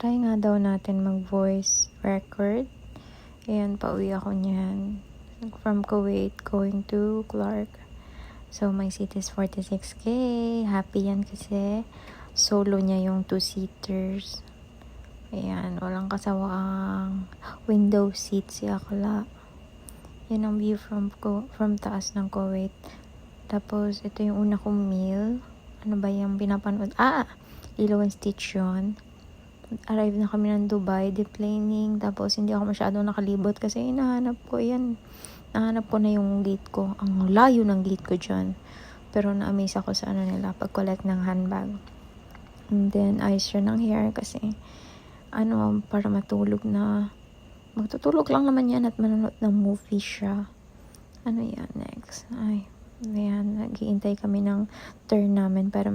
try nga daw natin mag-voice record. Ayan, pauwi ako niyan. From Kuwait, going to Clark. So, my seat is 46K. Happy yan kasi solo niya yung 2-seaters. Ayan, walang kasawang window seat si Akla. Yan ang view from taas ng Kuwait. Tapos, ito yung una kong meal. Ano ba yung pinapanood? Lilo and Stitch yun. Arrive na kami ng Dubai, deplaning. Tapos, hindi ako masyadong nakalibot kasi hinahanap ko yan. Nahanap ko na yung gate ko. Ang layo ng gate ko dyan. Pero na-amaze ako sa nila, pag-collect ng handbag. And then, ayos siya ng hair kasi, para matulog na. Magtutulog lang naman yan at manonood ng movie siya. Ano yan next? Ayan, nag-iintay kami ng turn namin para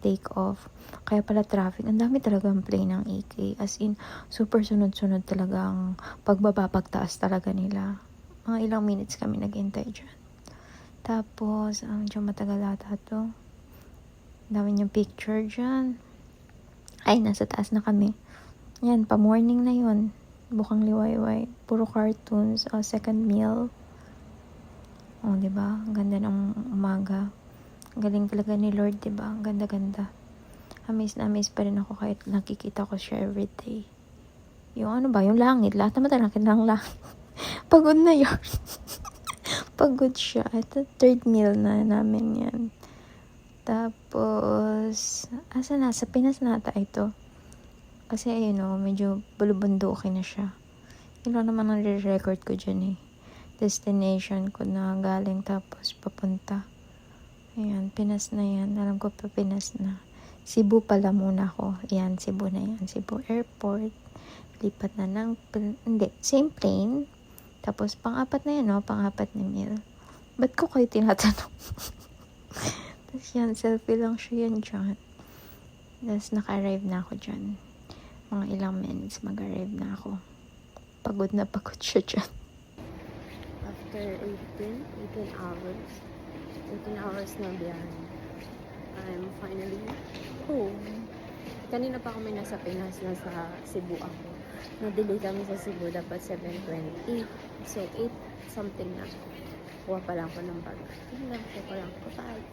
take off. Kaya pala traffic. Ang dami talagang plane ng AK. As in, super sunod-sunod talaga ang pagbaba, pagtaas talaga nila. Mga ilang minutes kami nag-iintay dyan. Tapos, dyan matagal ata to. Dami niyang picture dyan. Nasa taas na kami. Yan, pa-morning na yun. Bukang liwayway. Puro cartoons. Second meal. Diba? Ang ganda ng umaga. Ang galing talaga ni Lord, diba? Ang ganda-ganda. Amaze na amaze pa rin ako kahit nakikita ko siya everyday. Yung yung langit. Lahat naman talaga ng langit. Pagod na yun. Pagod siya. Ito, third meal na namin yan. Tapos, sa Pinas nata ito. Kasi, medyo bulubundukin na siya. Yun lang naman ang record ko dyan destination ko na galing tapos papunta. Ayan, Pinas na yan. Alam ko pa Pinas na. Cebu pala muna ako. Ayan, Cebu na yan. Cebu Airport. Lipat na ng same plane. Tapos, pang-apat na yan, pang-apat na meal. Ba't ko kayo tinatanong? Tapos yan, selfie lang siya yan dyan. Tapos, naka-arrive na ako dyan. Mga ilang minutes, mag-arrive na ako. Pagod na pagod siya dyan. After 18 hours na biyahe, I'm finally home. Kanina pa kami nasa Pinas, nasa Cebu ako. Na-delay kami sa Cebu, dapat 7:20. So, 8 something na. Kuha pa lang ko ng bag. Tingnan ko pa lang ko. Bye!